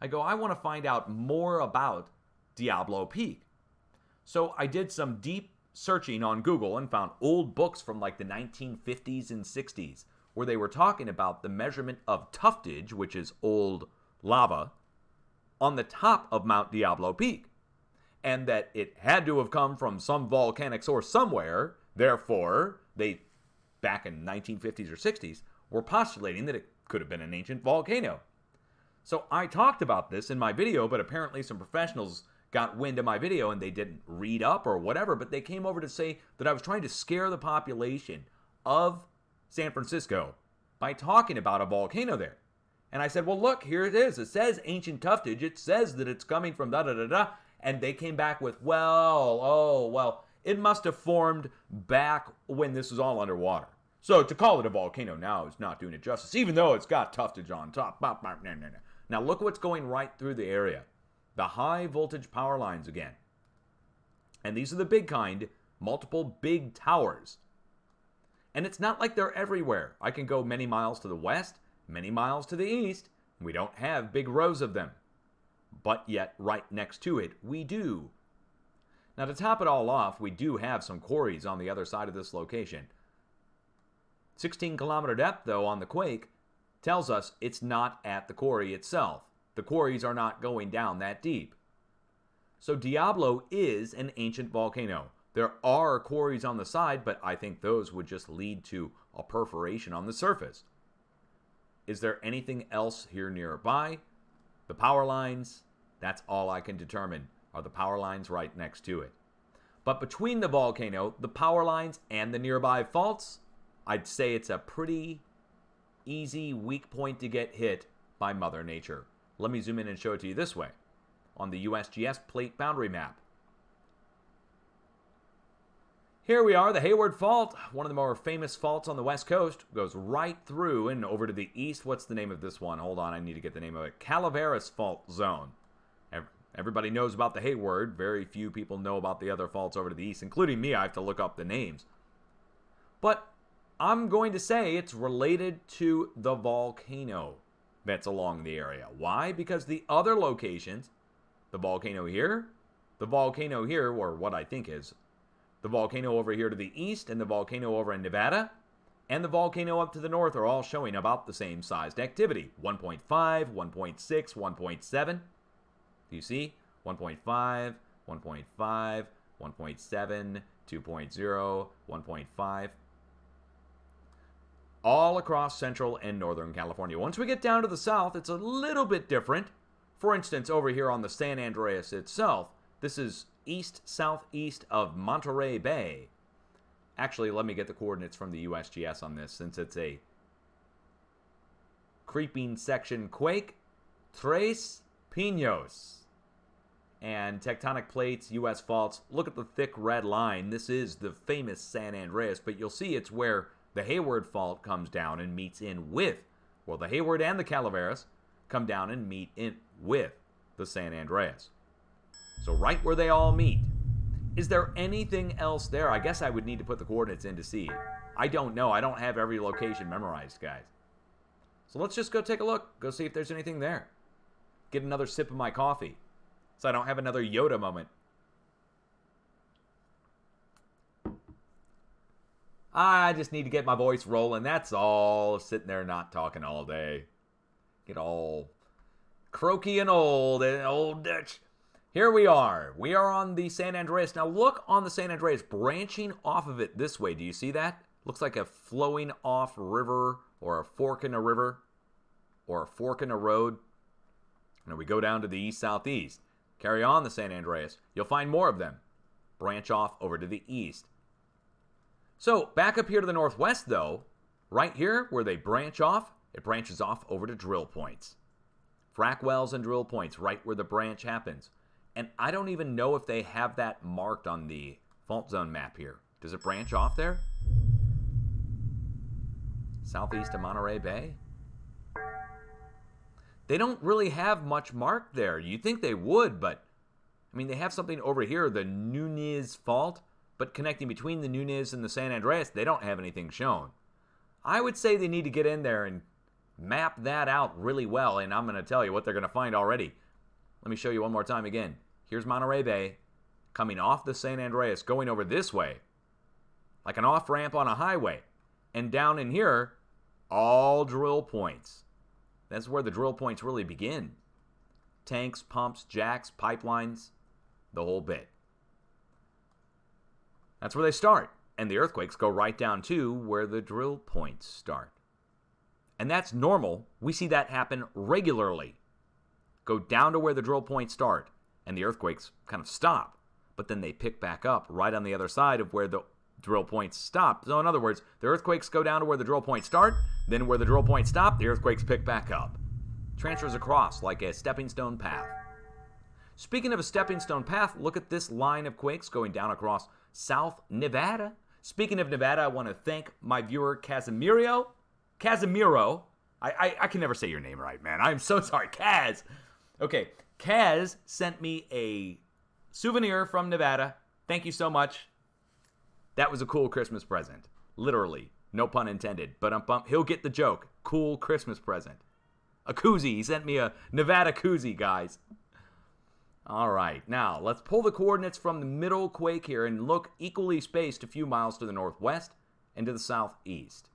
I want to find out more about Diablo Peak. So I did some deep searching on Google and found old books from like the 1950s and 60s where they were talking about the measurement of tuftage, which is old lava, on the top of Mount Diablo Peak, and that it had to have come from some volcanic source somewhere. Therefore, they, back in 1950s or 60s, were postulating that it could have been an ancient volcano. So I talked about this in my video, but apparently some professionals got wind of my video and they didn't read up or whatever, but they came over to say that I was trying to scare the population of San Francisco by talking about a volcano there. And I said, well, look, here it is. It says ancient tuftage. It says that it's coming from da-da-da-da. And they came back with, it must have formed back when this was all underwater. So to call it a volcano now is not doing it justice, even though it's got tuftage on top. Now look what's going right through the area. The high voltage power lines again. And these are the big kind, multiple big towers. And it's not like they're everywhere. I can go many miles to the west, many miles to the east. We don't have big rows of them. But yet, right next to it, we do. Now, to top it all off, we do have some quarries on the other side of this location. 16-kilometer depth, though, on the quake tells us it's not at the quarry itself. The quarries are not going down that deep. So Diablo is an ancient volcano. There are quarries on the side, but I think those would just lead to a perforation on the surface. Is there anything else here nearby? The power lines, that's all I can determine, are the power lines right next to it. But between the volcano, the power lines, and the nearby faults, I'd say it's a pretty easy weak point to get hit by Mother Nature. Let me zoom in and show it to you this way, on the USGS plate boundary map. Here we are, the Hayward Fault, one of the more famous faults on the West Coast, goes right through and over to the east. What's the name of this one? Hold on, I need to get the name of it. Calaveras Fault Zone. Everybody knows about the Hayward. Very few people know about the other faults over to the east, including me. I have to look up the names. But I'm going to say it's related to the volcano that's along the area. Why? Because the other locations, the volcano here, or what I think is the volcano over here to the east, and the volcano over in Nevada, and the volcano up to the north are all showing about the same sized activity. 1.5, 1.6, 1.7. Do you see? 1.5, 1.5, 1.7, 2.0, 1.5. All across central and northern California. Once we get down to the south, it's a little bit different. For instance, over here on the San Andreas itself, this is east-southeast of Monterey Bay. Actually, let me get the coordinates from the USGS on this, since it's a creeping section quake, Tres Pinos. And tectonic plates, U.S. faults. Look at the thick red line. This is the famous San Andreas, but you'll see it's where the Hayward Fault comes down and meets in with, well, the Hayward and the Calaveras come down and meet in with the San Andreas. So right where they all meet. Is there anything else there? I guess I would need to put the coordinates in to see. I don't know. I don't have every location memorized, guys. So let's just go take a look. Go see if there's anything there. Get another sip of my coffee so I don't have another Yoda moment. I just need to get my voice rolling. That's all. Sitting there not talking all day. Get all croaky and old Dutch. Here we are. We are on the San Andreas. Now look on the San Andreas, branching off of it this way. Do you see that? Looks like a flowing off river or a fork in a river or a fork in a road. And we go down to the east-southeast. Carry on the San Andreas. You'll find more of them. Branch off over to the east. So back up here to the northwest, though, right here where they branch off, it branches off over to drill points. Frac wells and drill points right where the branch happens. And I don't even know if they have that marked on the fault zone map here. Does it branch off there? Southeast of Monterey Bay? They don't really have much marked there. You'd think they would, but I mean, they have something over here, the Nunez Fault, but connecting between the Nunez and the San Andreas, they don't have anything shown. I would say they need to get in there and map that out really well, and I'm going to tell you what they're going to find already. Let me show you one more time again. Here's Monterey Bay, coming off the San Andreas, going over this way, like an off-ramp on a highway. And down in here, all drill points. That's where the drill points really begin. Tanks, pumps, jacks, pipelines, the whole bit. That's where they start. And the earthquakes go right down to where the drill points start. And that's normal. We see that happen regularly. Go down to where the drill points start, and the earthquakes kind of stop. But then they pick back up right on the other side of where the drill points stop. So in other words, the earthquakes go down to where the drill points start, then where the drill points stop, the earthquakes pick back up. Transfers across like a stepping stone path. Speaking of a stepping stone path, look at this line of quakes going down across South Nevada. Speaking of Nevada, I want to thank my viewer, Casimiro. I can never say your name right, man. I'm so sorry. Kaz. Okay, Kaz sent me a souvenir from Nevada. Thank you so much. That was a cool Christmas present. Literally. No pun intended. But he'll get the joke. Cool Christmas present. A koozie. He sent me a Nevada koozie, guys. All right. Now, let's pull the coordinates from the middle quake here and look equally spaced a few miles to the northwest and to the southeast.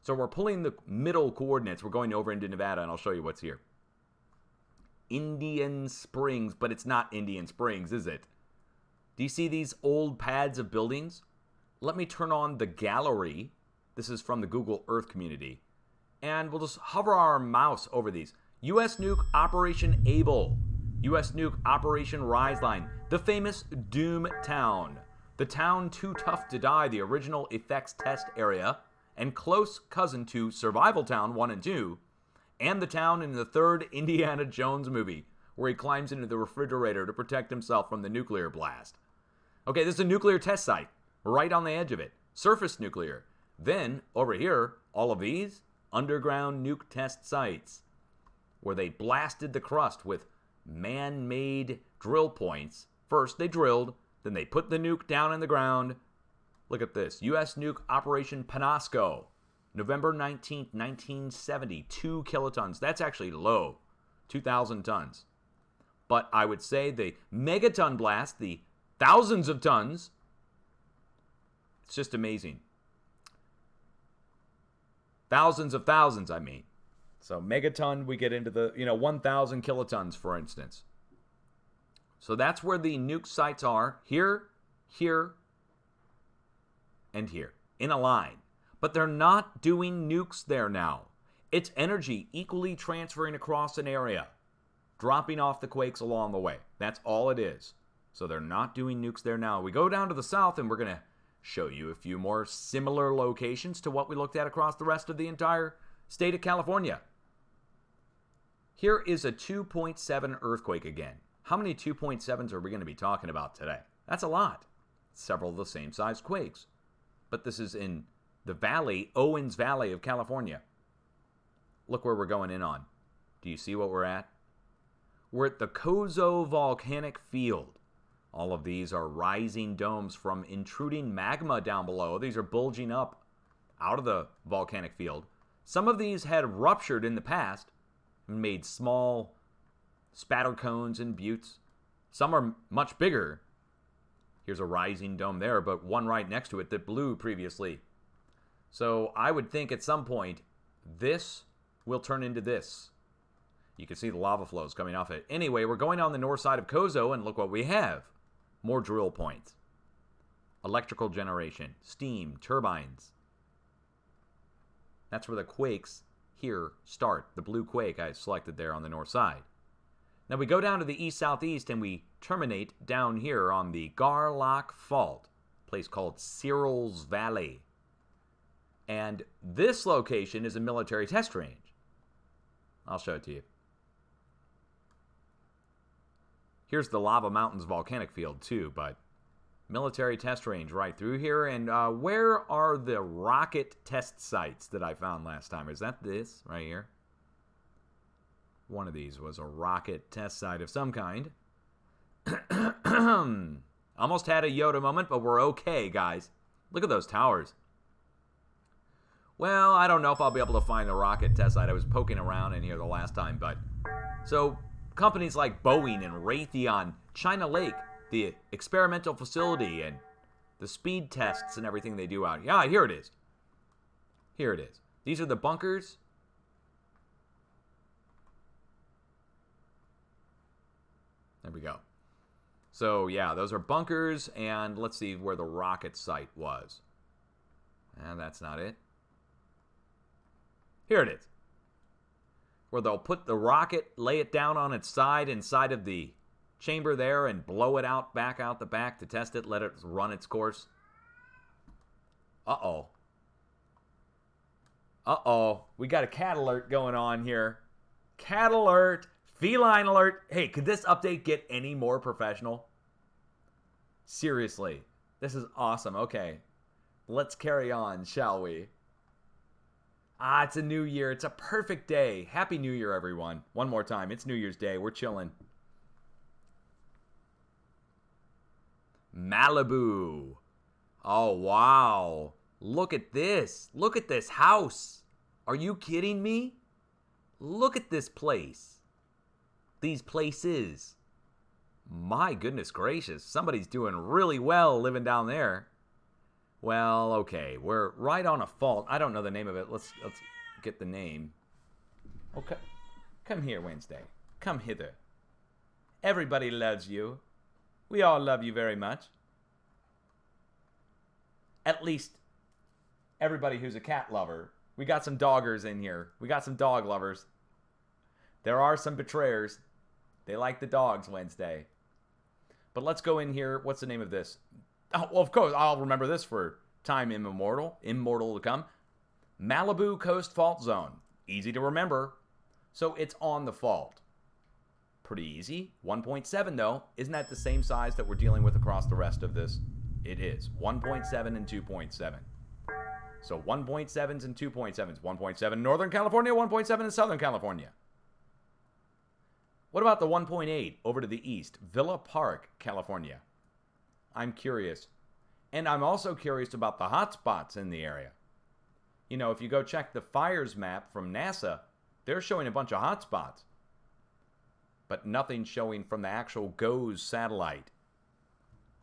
So we're pulling the middle coordinates. We're going over into Nevada, and I'll show you what's here. Indian Springs, but it's not Indian Springs, is it? Do you see these old pads of buildings? Let me turn on the gallery. This is from the Google Earth community. And we'll just hover our mouse over these. U.S. Nuke Operation Able. U.S. Nuke Operation Riseline. The famous Doom Town. The town too tough to die, the original effects test area, and close cousin to Survival Town 1 and 2, and the town in the third Indiana Jones movie, where he climbs into the refrigerator to protect himself from the nuclear blast. Okay, this is a nuclear test site, right on the edge of it. Surface nuclear. Then, over here, all of these underground nuke test sites, where they blasted the crust with man-made drill points. First, they drilled, then they put the nuke down in the ground. Look at this. U.S. Nuke Operation Penasco. November 19th, 1970. 2 kilotons. That's actually low. 2,000 tons. But I would say the megaton blast, the thousands of tons, it's just amazing. Thousands of thousands, I mean. So megaton, we get into the, 1,000 kilotons, for instance. So that's where the nuke sites are. Here, and here, in a line. But they're not doing nukes there now. It's energy equally transferring across an area, dropping off the quakes along the way. That's all it is. So they're not doing nukes there now. We go down to the south, and we're going to show you a few more similar locations to what we looked at across the rest of the entire state of California. Here is a 2.7 earthquake again. How many 2.7s are we going to be talking about today? That's a lot. Several of the same size quakes. But this is in the valley, Owens Valley of California. Look where we're going in on. Do you see what we're at? We're at the Coso Volcanic Field. All of these are rising domes from intruding magma down below. These are bulging up out of the volcanic field. Some of these had ruptured in the past and made small spatter cones and buttes. Some are much bigger. Here's a rising dome there, but one right next to it that blew previously. So I would think at some point this will turn into this. You can see the lava flows coming off it. Anyway, we're going on the north side of Coso, and look what we have. More drill points. Electrical generation, steam, turbines. That's where the quakes here start. The blue quake I selected there on the north side. Now we go down to the east-southeast and we terminate down here on the Garlock Fault, a place called Cyril's Valley. And this location is a military test range. I'll show it to you. Here's the Lava Mountains volcanic field too, but military test range right through here. And where are the rocket test sites that I found last time? Is that this right here? One of these was a rocket test site of some kind. Almost had a Yoda moment, but we're okay, guys. Look at those towers. Well, I don't know if I'll be able to find the rocket test site. I was poking around in here the last time, but... So, companies like Boeing and Raytheon, China Lake, the experimental facility, and the speed tests and everything they do out here. Yeah, here it is. Here it is. These are the bunkers. There we go. So, yeah, those are bunkers, and let's see where the rocket site was. And that's not it. Here it is. Where they'll put the rocket, lay it down on its side inside of the chamber there, and blow it out, back out the back to test it, let it run its course. Uh-oh. Uh-oh. We got a cat alert going on here. Cat alert. Feline alert. Hey, could this update get any more professional? Seriously. This is awesome. Okay. Let's carry on, shall we? It's a new year. It's a perfect day. Happy New Year, everyone. One more time. It's New Year's Day. We're chilling. Malibu. Oh, wow. Look at this. Look at this house. Are you kidding me? Look at this place. These places. My goodness gracious. Somebody's doing really well living down there. Well, okay. We're right on a fault. I don't know the name of it. Let's get the name. Okay. Come here, Wednesday. Come hither. Everybody loves you. We all love you very much. At least everybody who's a cat lover. We got some doggers in here. We got some dog lovers. There are some betrayers. They like the dogs, Wednesday. But let's go in here. What's the name of this? Oh, well, of course, I'll remember this for time immemorial. Immortal to come. Malibu Coast Fault Zone. Easy to remember. So it's on the fault. Pretty easy. 1.7, though. Isn't that the same size that we're dealing with across the rest of this? It is. 1.7 and 2.7. So 1.7s and 2.7s. 1.7 in Northern California, 1.7 in Southern California. What about the 1.8 over to the east? Villa Park, California. I'm curious. And I'm also curious about the hotspots in the area. You know, if you go check the fires map from NASA, they're showing a bunch of hotspots. But nothing showing from the actual GOES satellite.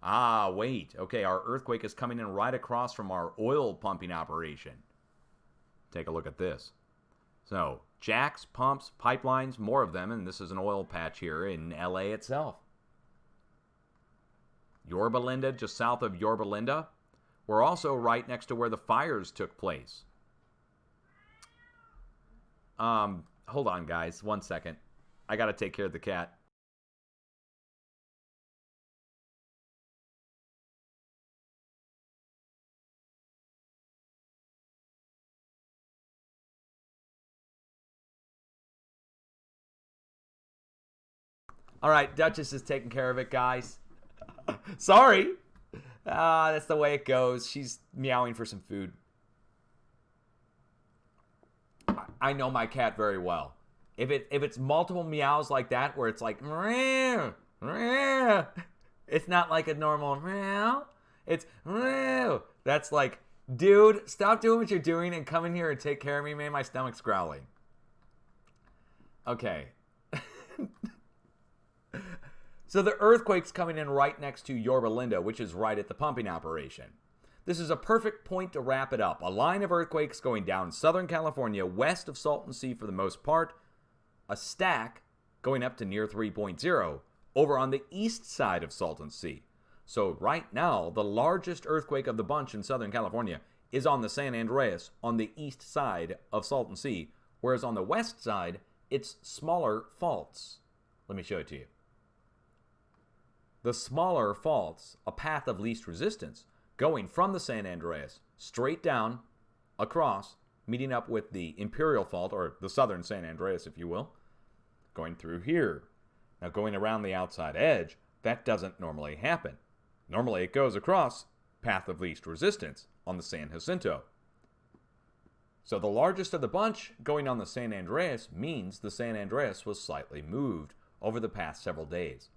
Ah, wait. Okay, our earthquake is coming in right across from our oil pumping operation. Take a look at this. So, jacks, pumps, pipelines, more of them, and this is an oil patch here in LA itself. Yorba Linda, just south of Yorba Linda. We're also right next to where the fires took place. Hold on, guys. 1 second. I gotta take care of the cat. All right, Duchess is taking care of it, guys. Sorry. That's the way it goes. She's meowing for some food. I know my cat very well. If it's multiple meows like that, where it's like, meow, meow, it's not like a normal meow. It's meow. That's like, dude, stop doing what you're doing and come in here and take care of me, man. My stomach's growling. Okay. So the earthquake's coming in right next to Yorba Linda, which is right at the pumping operation. This is a perfect point to wrap it up. A line of earthquakes going down Southern California, west of Salton Sea for the most part. A stack going up to near 3.0 over on the east side of Salton Sea. So right now, the largest earthquake of the bunch in Southern California is on the San Andreas on the east side of Salton Sea, whereas on the west side, it's smaller faults. Let me show it to you. The smaller faults, a path of least resistance, going from the San Andreas straight down, across, meeting up with the Imperial Fault, or the southern San Andreas, if you will, going through here. Now, going around the outside edge, that doesn't normally happen. Normally, it goes across, path of least resistance, on the San Jacinto. So the largest of the bunch going on the San Andreas means the San Andreas was slightly moved over the past several days.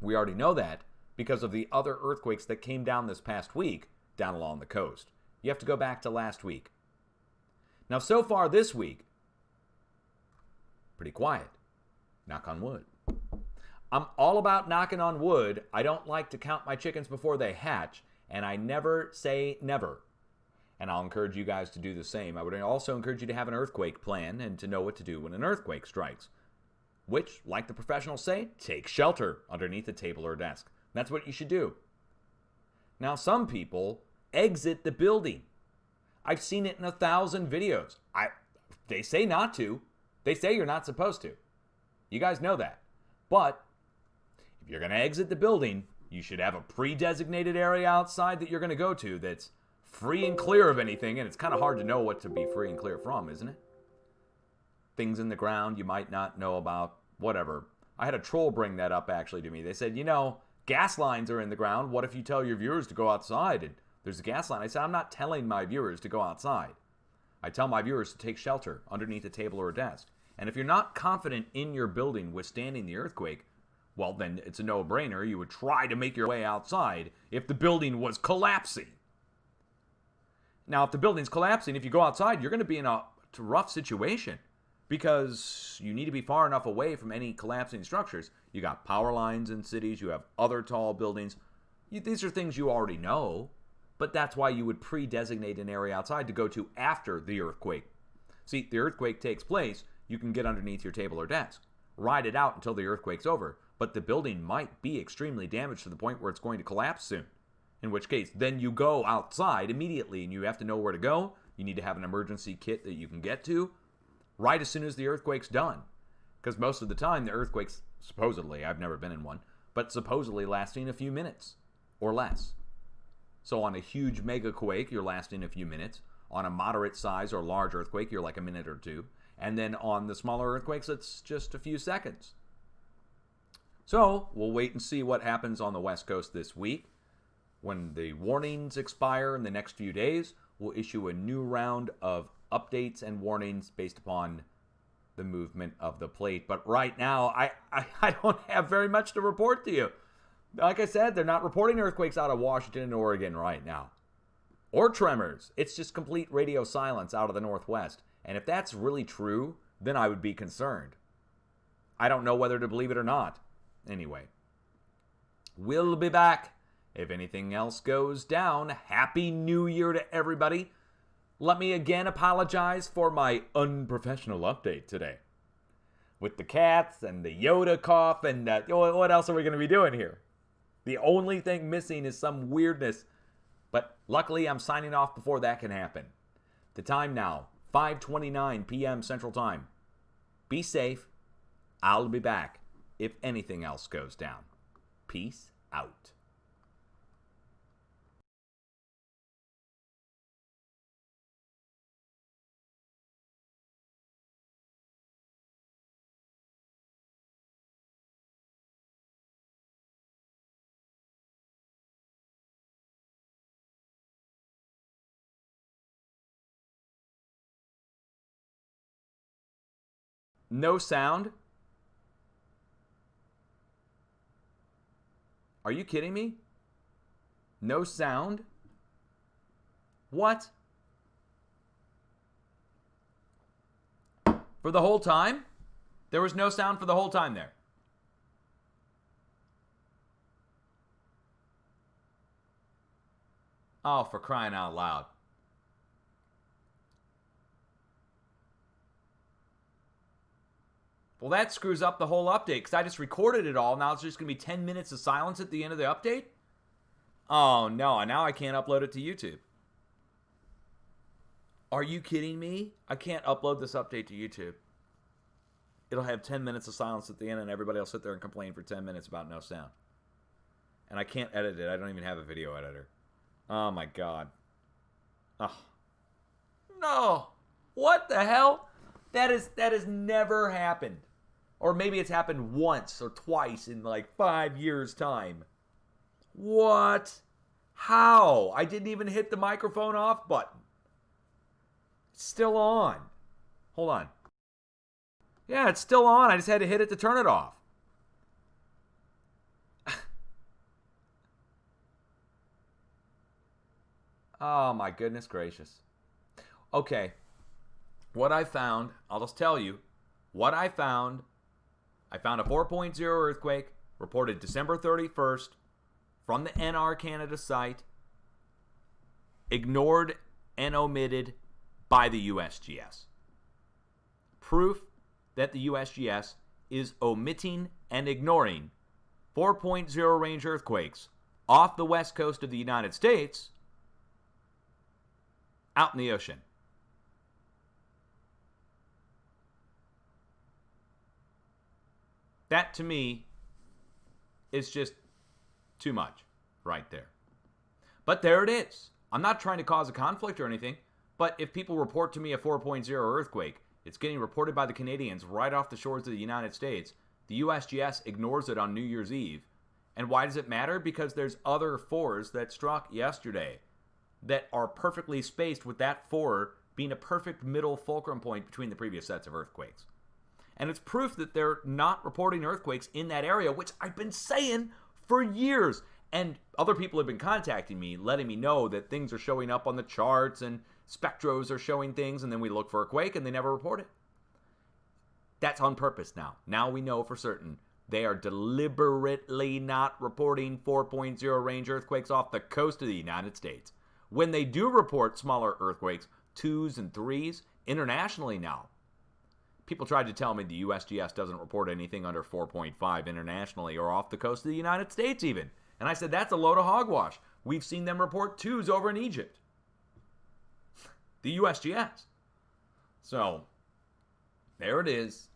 We already know that because of the other earthquakes that came down this past week down along the coast. You have to go back to last week. Now, so far this week, pretty quiet. Knock on wood. I'm all about knocking on wood. I don't like to count my chickens before they hatch, and I never say never. And I'll encourage you guys to do the same. I would also encourage you to have an earthquake plan and to know what to do when an earthquake strikes. Which, like the professionals say, take shelter underneath a table or desk. That's what you should do. Now, some people exit the building. I've seen it in 1,000 videos. They say not to. They say you're not supposed to. You guys know that. But if you're going to exit the building, you should have a pre-designated area outside that you're going to go to that's free and clear of anything, and it's kind of hard to know what to be free and clear from, isn't it? Things in the ground you might not know about, whatever. I had a troll bring that up actually to me. They said, gas lines are in the ground. What if you tell your viewers to go outside and there's a gas line? I said, I'm not telling my viewers to go outside. I tell my viewers to take shelter underneath a table or a desk. And if you're not confident in your building withstanding the earthquake, well, then it's a no-brainer. You would try to make your way outside if the building was collapsing. Now, if the building's collapsing, if you go outside, you're going to be in a rough situation because you need to be far enough away from any collapsing structures. You got power lines in cities. You have other tall buildings. These are things you already know, but that's why you would pre-designate an area outside to go to after the earthquake. See, the earthquake takes place, you can get underneath your table or desk. Ride it out until the earthquake's over, but the building might be extremely damaged to the point where it's going to collapse soon. In which case, then you go outside immediately and you have to know where to go. You need to have an emergency kit that you can get to right as soon as the earthquake's done. Because most of the time, the earthquake's supposedly, I've never been in one, but supposedly lasting a few minutes or less. So on a huge mega quake, you're lasting a few minutes. On a moderate size or large earthquake, you're like a minute or two. And then on the smaller earthquakes, it's just a few seconds. So we'll wait and see what happens on the West Coast this week. When the warnings expire in the next few days, we'll issue a new round of updates and warnings based upon the movement of the plate. But right now, I don't have very much to report to you. Like I said, they're not reporting earthquakes out of Washington and Oregon right now. Or tremors. It's just complete radio silence out of the Northwest. And if that's really true, then I would be concerned. I don't know whether to believe it or not. Anyway, we'll be back. If anything else goes down, Happy New Year to everybody. Let me again apologize for my unprofessional update today. With the cats and the Yoda cough and what else are we going to be doing here? The only thing missing is some weirdness. But luckily, I'm signing off before that can happen. The time now, 5:29 p.m. Central Time. Be safe. I'll be back if anything else goes down. Peace out. No sound? Are you kidding me? No sound? What? For the whole time? There was no sound for the whole time there. Oh, for crying out loud. Well, that screws up the whole update because I just recorded it all. Now it's just going to be 10 minutes of silence at the end of the update? Oh, no. Now I can't upload it to YouTube. Are you kidding me? I can't upload this update to YouTube. It'll have 10 minutes of silence at the end, and everybody will sit there and complain for 10 minutes about no sound. And I can't edit it. I don't even have a video editor. Oh, my God. Oh. No. What the hell? That has never happened. Or maybe it's happened once or twice in like 5 years' time. What? How? I didn't even hit the microphone off button. It's still on. Hold on. Yeah, it's still on. I just had to hit it to turn it off. Oh, my goodness gracious. Okay. What I found, I'll just tell you. What I found a 4.0 earthquake reported December 31st from the NR Canada site, ignored and omitted by the USGS. Proof that the USGS is omitting and ignoring 4.0 range earthquakes off the west coast of the United States out in the ocean. That, to me, is just too much right there. But there it is. I'm not trying to cause a conflict or anything, but if people report to me a 4.0 earthquake, it's getting reported by the Canadians right off the shores of the United States. The USGS ignores it on New Year's Eve. And why does it matter? Because there's other 4s that struck yesterday that are perfectly spaced, with that 4 being a perfect middle fulcrum point between the previous sets of earthquakes. And it's proof that they're not reporting earthquakes in that area, which I've been saying for years. And other people have been contacting me, letting me know that things are showing up on the charts and spectros are showing things, and then we look for a quake and they never report it. That's on purpose now. Now we know for certain they are deliberately not reporting 4.0 range earthquakes off the coast of the United States. When they do report smaller earthquakes, 2s and 3s, internationally now. People tried to tell me the USGS doesn't report anything under 4.5 internationally or off the coast of the United States even. And I said, that's a load of hogwash. We've seen them report 2s over in Egypt. The USGS. So, there it is.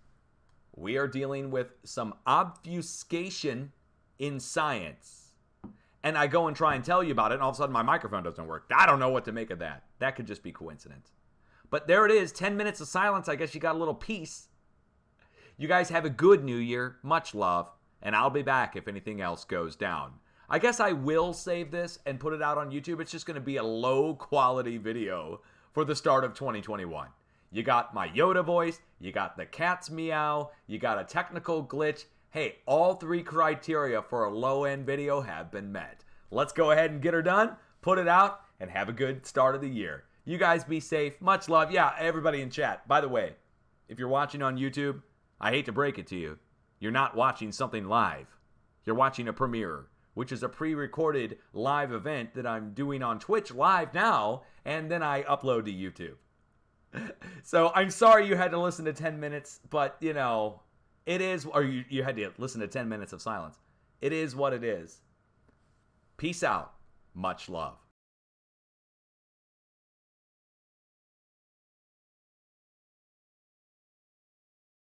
We are dealing with some obfuscation in science. And I go and try and tell you about it, and all of a sudden my microphone doesn't work. I don't know what to make of that. That could just be coincidence. But there it is, 10 minutes of silence. I guess you got a little peace. You guys have a good new year. Much love. And I'll be back if anything else goes down. I guess I will save this and put it out on YouTube. It's just going to be a low quality video for the start of 2021. You got my Yoda voice. You got the cat's meow. You got a technical glitch. Hey, all 3 criteria for a low-end video have been met. Let's go ahead and get her done, put it out, and have a good start of the year. You guys be safe. Much love. Yeah, everybody in chat. By the way, if you're watching on YouTube, I hate to break it to you. You're not watching something live. You're watching a premiere, which is a pre-recorded live event that I'm doing on Twitch live now, and then I upload to YouTube. So I'm sorry you had to listen to 10 minutes, but, you know, it is, or you had to listen to 10 minutes of silence. It is what it is. Peace out. Much love.